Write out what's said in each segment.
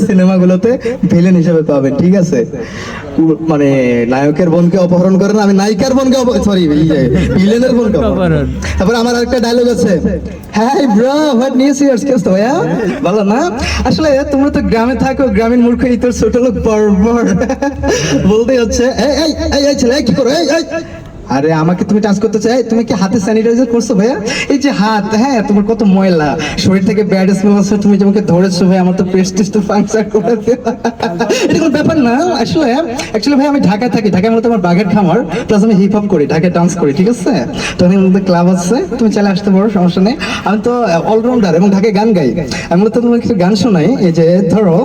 সিনেমাগুলোতে villain হিসেবে পাবেন, ঠিক আছে? মানে নায়কের বোনকে অপহরণ করে না, আমি নায়িকার বোনকে সরি ভিলেনের বোনকে অপহরণ। তারপর আমার আরেকটা ডায়লগ আছে, hi bro what news years, কি অবস্থা ভাইয়া, ভালো না? আসলে তোমরা তো গ্রামে থাকো, গ্রামীণ মূর্খ এই তোর ছোট লোক বর্বর বলতে হচ্ছে এই এই এই এই ছেলে কি করো, এই এই আরে আমাকে তুমি টাচ করতে চাই, তুমি কি হাতে স্যানিটাইজার করছো ভাইয়া? এই যে হাত, হ্যাঁ তোমার কত ময়লা, শরীর থেকে ব্যাড স্মেল আসছে, তুমি যে আমাকে ধরেছো ভাই, আমার তো প্রেস্টিজ তো ফাংশন করতে, এটা কোনো ব্যাপার না। আসলে অ্যাকচুয়ালি ভাই আমি ঢাকায় থাকি, ঢাকায় মূলত আমার বাঘের খামার, প্লাস আমি হিপ হপ করি, ঢাকায় ডান্স করি, ঠিক আছে? তো এখানে মধ্যে ক্লাব আছে, তুমি চাইলে আসতে পারো, সমস্যা নেই। আমি তো অলরাউন্ডার এবং ঢাকায় গান গাই। আমি মূলত তোমাকে কিছু গান শোনাই, এই যে ধরো,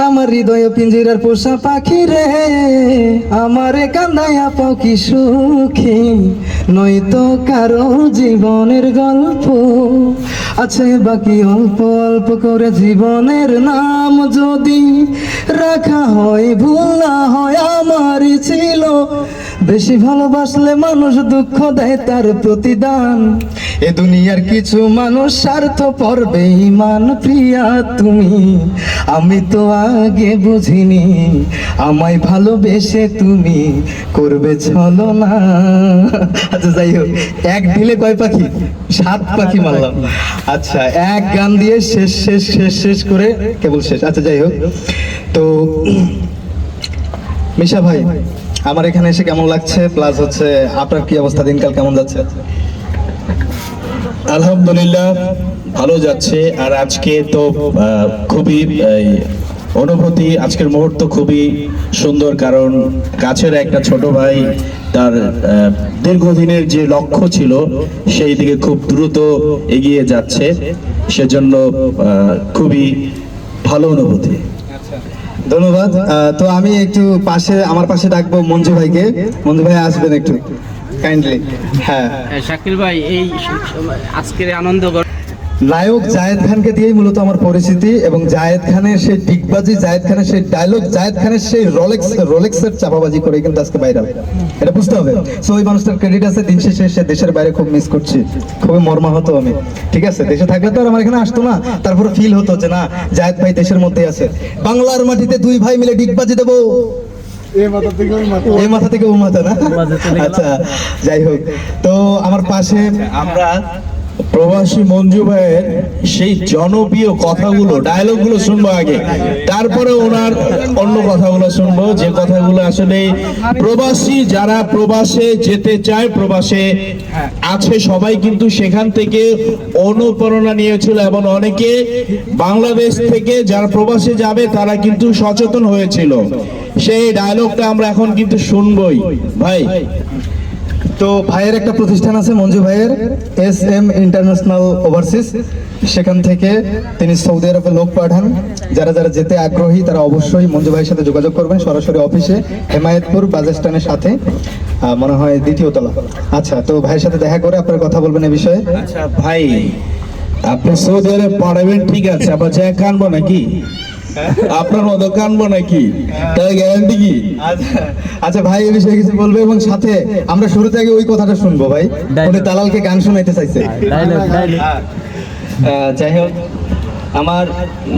আমার হৃদয় পিঞ্জিরার পোষা পাখি রে, আমারে কান্দায়া পাও কি সুখী, নয়তো কারো জীবনের গল্প আছে বাকি অল্প অল্প করে, জীবনের নাম যদি রাখা হয় ভুল না হয় আমারই ছিল, বেশি ভালোবাসলে মানুষ দুঃখ দেয় তার প্রতিদান, এ দুনিয়ার কিছু মানুষ স্বার্থপর বেঈমান, প্রিয়া তুমি আমি তো আগে বুঝিনি, আমায় ভালোবেসে তুমি করবে ছলনা। আচ্ছা যাই হোক, এক ঢিলে কয় পাখি, 7 পাখি মারলাম। আচ্ছা এক গান দিয়ে শেষ শেষ শেষ শেষ করে কেবল শেষ। আচ্ছা যাই হোক, তো মিশা ভাই আমার এখানে এসে কেমন লাগছে, প্লাস হচ্ছে আপনার কি অবস্থা, দিনকাল কেমন যাচ্ছে? আলহামদুলিল্লাহ ভালো যাচ্ছে। আর আজকে তো খুবই অনুভূতি, আজকের মুহূর্ত খুবই সুন্দর, কারণ কাছের একটা ছোট ভাই তার দীর্ঘদিনের যে লক্ষ্য ছিল সেই দিকে খুব দ্রুত এগিয়ে যাচ্ছে, সেজন্য খুবই ভালো অনুভূতি। ধন্যবাদ। তো আমি একটু আমার পাশে ডাকবো মঞ্জু ভাইকে। মঞ্জু ভাই আসবেন একটু কাইন্ডলি। হ্যাঁ শাকিল ভাই, এই আজকের আনন্দ নায়ক জায়েদ খানকে দিয়েই মূলত আমার পরিচিতি, এবং জায়েদ খানের সেই ডিগবাজি, জায়েদ খানের সেই ডায়লগ, জায়েদ খানের সেই রোলেক্সের চাপাবাজি করে কিন্তু আজকে বাইরে, এটা বুঝতে হবে। সো ওই মানুষটার ক্রেডিট আছে, দিন শেষে সে দেশের বাইরে খুব মিস করছি, খুবই মর্মাহত আমি, ঠিক আছে? দেশে থাকলে তো আর আমার এখানে আসতো না, তারপরে ফিল হতো যে না জায়েদ ভাই দেশের মধ্যে আছে, বাংলার মাটিতে 2 ভাই মিলে ডিগবাজি দেবো, এই মাথা থেকে ও মাথা না। আচ্ছা যাই হোক, তো আমার পাশে আমরা প্রবাসী মঞ্জু ভাইয়ের সেই জনপ্রিয় কথাগুলো, ডায়লগগুলো শুনবো আগে, তারপরে ওনার অন্য কথাগুলো শুনবো, যে কথাগুলো আসলে প্রবাসী যারা প্রবাসে যেতে চায়, প্রবাসে আছে সবাই কিন্তু সেখান থেকে অনুপ্রেরণা নিয়েছিল, এবং অনেকে বাংলাদেশ থেকে যারা প্রবাসে যাবে তারা কিন্তু সচেতন হয়েছিল। সেই ডায়লগটা আমরা এখন কিন্তু শুনবই ভাই। তো ভাইয়ের একটা প্রতিষ্ঠান আছে মঞ্জু ভাইয়ের, SM ইন্টারন্যাশনাল ওভারসিজ, সেখান থেকে তিনি সৌদি আরবে লোক পাঠান। যারা যারা যেতে আগ্রহী তারা অবশ্যই মঞ্জু ভাইয়ের সাথে যোগাযোগ করবেন, সরাসরি অফিসে, হেমায়েতপুর বাস স্ট্যান্ডের সাথে, মনে হয় 2য় তলা। আচ্ছা, তো ভাইয়ের সাথে দেখা করে আপনার কথা বলবেন এই বিষয়ে। আচ্ছা ভাই, আপনি সৌদি আরবে পাঠাবেন, ঠিক আছে, আবার যা কানবো নাকি আপনার মতো কানবো নাকি, তাই গ্যারান্টি কি? আচ্ছা ভাই এই বিষয়ে কিছু বলবে, এবং সাথে আমরা শুরুতে আগে ওই কথাটা শুনবো ভাই, উনি দালালকে গান শোনাইতে চাইছে। যাই হোক, আমার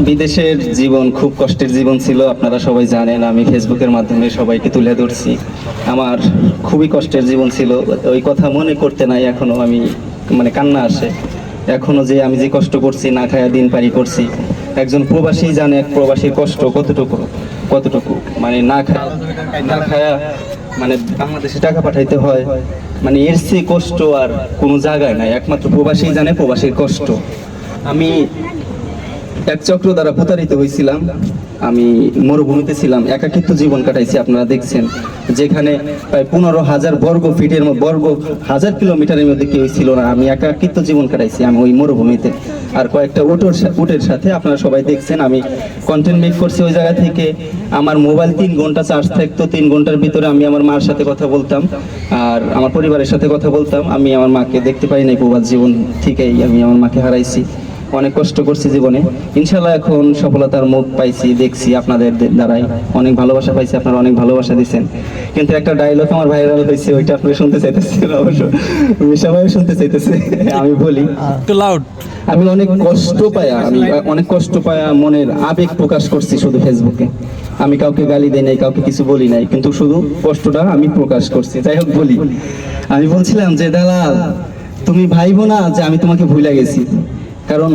বিদেশের জীবন খুব কষ্টের জীবন ছিল, আপনারা সবাই জানেন, আমি ফেসবুকের মাধ্যমে সবাইকে তুলে ধরছি। আমার খুবই কষ্টের জীবন ছিল, ওই কথা মনে করতে নাই এখনো আমি, মানে কান্না আসে এখনো, যে আমি যে কষ্ট করছি, না খায়া দিন পারি করছি। একজন প্রবাসী জানে এক প্রবাসীর কষ্ট কতটুকু, মানে না খায়া মানে বাংলাদেশে টাকা পাঠাইতে হয়, মানে এর চেয়ে কষ্ট আর কোনো জায়গায় নাই, একমাত্র প্রবাসী জানে প্রবাসীর কষ্ট। আমি এক চক্র দ্বারা প্রতারিত হয়েছিলাম, আমি মরুভূমিতে ছিলাম, একাকিত্ব জীবন কাটাইছি, আপনারা দেখছেন, যেখানে প্রায় 15,000 বর্গ ফিটের হাজার কিলোমিটারের মধ্যে কেউ ছিল না, আমি একাকিত্ব জীবন কাটাইছি আমি ওই মরুভূমিতে। আর কয়েকটা উটের সাথে আপনারা সবাই দেখছেন, আমি কন্টেন্ট মেক করছি ওই জায়গা থেকে। আমার মোবাইল 3 ঘন্টা চার্জ থাকতো, 3 ঘন্টার ভিতরে আমি আমার মার সাথে কথা বলতাম, আর আমার পরিবারের সাথে কথা বলতাম। আমি আমার মাকে দেখতে পাই নাই, প্রবাস জীবন থেকেই আমি আমার মাকে হারাইছি। অনেক কষ্ট করছি জীবনে, ইনশাল্লাহ এখন সফলতার মুখ পাইছি, দেখছি আপনাদের দ্বারাই অনেক ভালোবাসা পাইছি, আপনারা অনেক ভালোবাসা দিচ্ছেন। কিন্তু একটা ডায়লগ আমার ভাইরাল হয়েছে, ওইটা আপনি শুনতে চাইতেছেন, অবশ্য সবাই শুনতে চাইতেছে, আমি বলি। একটু লাউড। আমি অনেক কষ্ট পায়া মনের আবেগ প্রকাশ করছি শুধু ফেসবুকে। আমি কাউকে গালি দেই নাই, কাউকে কিছু বলি নাই, কিন্তু শুধু কষ্টটা আমি প্রকাশ করছি। যাই হোক বলি, আমি বলছিলাম যে দালাল, তুমি ভাইবো না যে আমি তোমাকে ভুলে গেছি, কারণ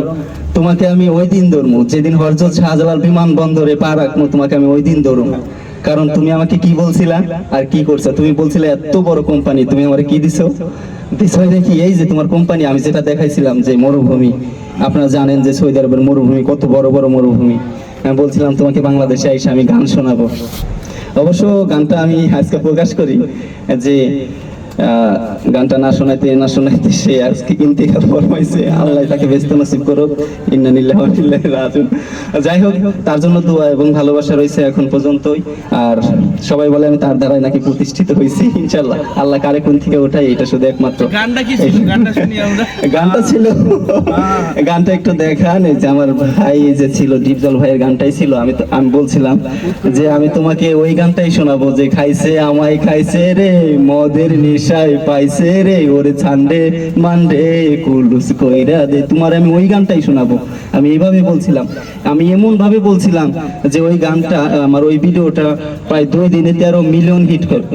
তোমাকে আমি ওই দিন ধরবো যেদিন হযরত শাহজালাল বিমানবন্দরে পা রাখবো, তোমাকে আমি ওই দিন ধরবো। কারণ তুমি আমাকে কি বলছিলা আর কি করছো? তুমি বলছিলে এত বড় কোম্পানি, তুমি আমাকে কি দিছো? বিষয় দেখি এই যে তোমার কোম্পানি, আমি যেটা দেখাইছিলাম যে মরুভূমি, আপনারা জানেন যে সৌদি আরবের মরুভূমি কত বড় বড় মরুভূমি। আমি বলছিলাম তোমাকে বাংলাদেশে এসে আমি গান শোনাবো। অবশ্য গানটা আমি আজকে প্রকাশ করি যে গানটা না শোনাইতে সে আজকে ইন্তিকাল ফরমাইছে, আল্লাহ তাকে ব্যস্ত নসিব করুক, ইন্না লিল্লাহি ওয়া ইন্না ইলাইহি রাজিউন। যাই হোক, তার জন্য দোয়া এবং ভালোবাসা রয়েছে এখন পর্যন্তই। আর সবাই বলে আমি তার দ্বারাই নাকি প্রতিষ্ঠিত হয়েছি, ইনশাআল্লাহ আল্লাহ কারে কোন থেকে ওঠাই এটা শুধু একমাত্র। গানটা কি ছিল? গানটা শুনি আমরা। গানটা ছিল, গানটা একটু দেখান। এই যে আমার ভাই যে ছিল ডিপজল ভাইয়ের গানটাই ছিল। আমি বলছিলাম যে আমি তোমাকে ওই গানটাই শোনাবো যে খাইছে আমায় খাইছে রে, মদের নেশায় পাইছে রে, ওরে ছান্ডে মান্ডে কুলুস কইরা দে। তোমার আমি ওই গানটাই শোনাবো। আমি এইভাবে বলছিলাম, আমি এমন ভাবে বলছিলাম যে ওই গানটা আমার ওই ভিডিওটা প্রায় 2 দিনে 13 মিলিয়ন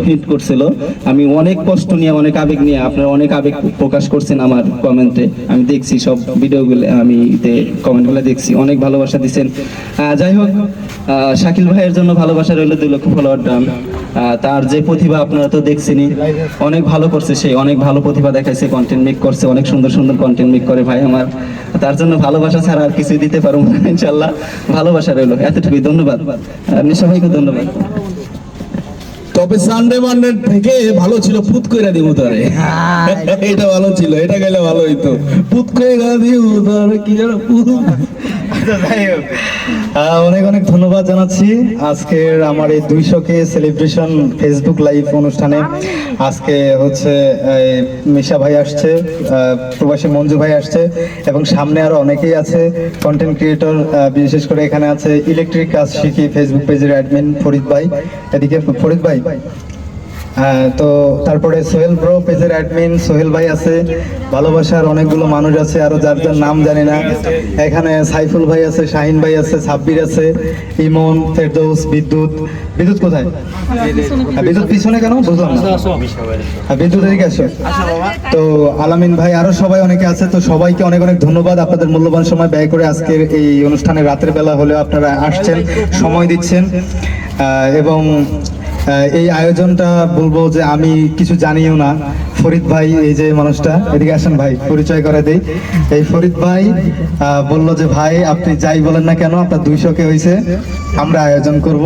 হিট করছিল। আমি অনেক কষ্ট নিয়ে, অনেক আবেগ নিয়ে, আপনারা অনেক আবেগ প্রকাশ করছেন আমার কমেন্টে, আমি দেখছি সব ভিডিওগুলো, আমি কমেন্টগুলো দেখছি, অনেক ভালোবাসা দিচ্ছেন। যাই হোক, শাকিল ভাইয়ের জন্য ভালোবাসা রইল 2 লক্ষ ফলোয়ার ডান। তার যে প্রতিভা আপনারা তো দেখছেনই, অনেক ভালো করছে সে, অনেক ভালো প্রতিভা দেখাইছে, কন্টেন্ট মেক করছে, অনেক সুন্দর সুন্দর কন্টেন্ট মেক করে ভাই আমার। তার জন্য ভালোবাসা ছাড়া আর কিছুই দিতে পারবো না, ইনশাল্লাহ ভালোবাসা রইল, এতটুকুই। ধন্যবাদ, আপনি সবাইকে ধন্যবাদ। তবে সানডে মানডে থেকে ভালো ছিল পুত কইরা দিব তারে, এটা ভালো ছিল, এটা গেলে ভালো হইতো, পুত কইরা দিব তারে, কি যেন পুত। যাই হোক, অনেক অনেক ধন্যবাদ জানাচ্ছি আজকের আমার এই 200K সেলিব্রেশন ফেসবুক লাইভ অনুষ্ঠানে। আজকে হচ্ছে মিশা ভাই আসছে, প্রবাসী মঞ্জু ভাই আসছে, এবং সামনে আরো অনেকেই আছে কন্টেন্ট ক্রিয়েটর। বিশেষ করে এখানে আছে ইলেকট্রিক কাজ শিখি ফেসবুক পেজের অ্যাডমিন ফরিদ ভাই, এদিকে ফরিদ ভাই। তো তারপরে সোহেল ব্রো পেজের অ্যাডমিন সোহেল ভাই আছে, ভালোবাসার অনেকগুলো মানুষ আছে, আরো যার যার নাম জানি না। এখানে সাইফুল ভাই আছে, শাহিন ভাই আছে, সাব্বির আছে, ইমন, ফেরদৌস, বিদ্যুৎ কোথায়? বিদ্যুৎ পিছনে কেন বুঝলাম না। বিদ্যুৎ এদিকে আসো। তো আলামিন ভাই, আরো সবাই অনেকে আছে। তো সবাইকে অনেক অনেক ধন্যবাদ, আপনাদের মূল্যবান সময় ব্যয় করে আজকের এই অনুষ্ঠানে রাতের বেলা হলেও আপনারা আসছেন, সময় দিচ্ছেন। এবং এই আয়োজনটা বলবো যে আমি কিছু জানিও না। ফরিদ ভাই, এই যে মানুষটা, এদিকে আসেন ভাই, পরিচয় করে দেই। এই ফরিদ ভাই বললো যে ভাই আপনি যাই বলেন না কেন, আপনার 200K হয়েছে, আমরা আয়োজন করব,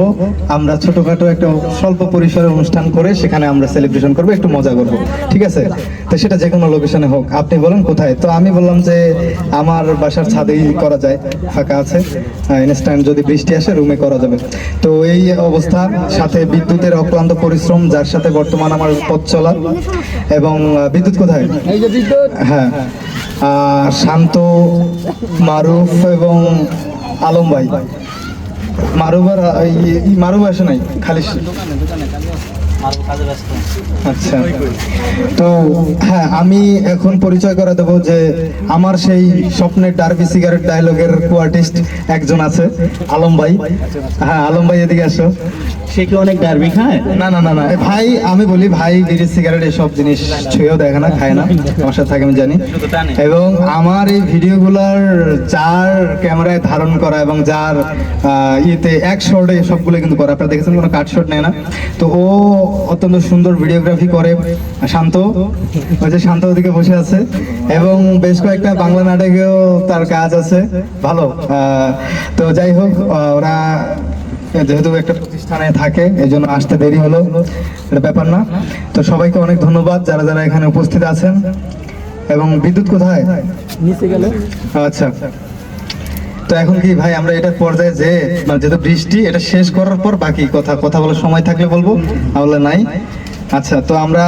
আমরা ছোটখাটো একটা স্বল্প পরিসরে অনুষ্ঠান করে সেখানে আমরা সেলিব্রেশন করব, একটু মজা করব, ঠিক আছে? তো সেটা যে কোনো লোকেশনে হোক, আপনি বলেন কোথায়। তো আমি বললাম যে আমার বাসার ছাদেই করা যায়, ফাঁকা আছে, ইনস্ট্যান্ট যদি বৃষ্টি আসে রুমে করা যাবে। তো এই অবস্থা, সাথে বিদ্যুতের অক্লান্ত পরিশ্রম, যার সাথে বর্তমান আমার পথ চলা। এবং বিদ্যুৎ কোথায়? হ্যাঁ, শান্ত, মারুফ এবং আলম ভাই। মারুফ আসে নাই, খালি। আচ্ছা, তো হ্যাঁ, আমি এখন পরিচয় করে দেবো যে আমার সেই স্বপ্নের ডার্বি সিগারেট ডায়লগের কোয়ার্টিস্ট একজন আছে, আলম ভাই। হ্যাঁ, আলম ভাই এদিকে আসো। সে কি অনেক ডারবি খায়? না না না না ভাই, আমি বলি ভাই বিড়ি সিগারেট এসব জিনিস ছুঁয়েও দেখে না, খায় না, আমার সাথে থাকে আমি জানি। এবং আমার এই ভিডিওগুলোর যার ক্যামেরায় ধারণ করা এবং যার ইয়েতে এক শর্টে সবগুলো কিন্তু করে, আপনারা দেখেছেন কোনো কাট শট নেয় না। তো ও অত্যন্ত সুন্দর ভিডিওগ্রাফি করে। শান্ত, ওই যে শান্ত ওদিকে বসে আছে, এবং বেশ কয়েকটা বাংলা নাটকেও তার কাজ আছে, ভালো। তো যাই হোক, ওরা যেহেতু একটা প্রতিষ্ঠানে থাকে এই জন্য আসতে দেরি হলো, এটা ব্যাপার না। তো সবাইকে অনেক ধন্যবাদ যারা যারা এখানে উপস্থিত আছেন। এবং বিদ্যুৎ কোথায়? নিচে গেল। আচ্ছা, তো এখন কি ভাই আমরা এটা পর্যায়ে যে মানে যেহেতু বৃষ্টি, এটা শেষ করার পর বাকি কথা বলার সময় থাকলে বলবো, তাহলে নাই। আচ্ছা, তো আমরা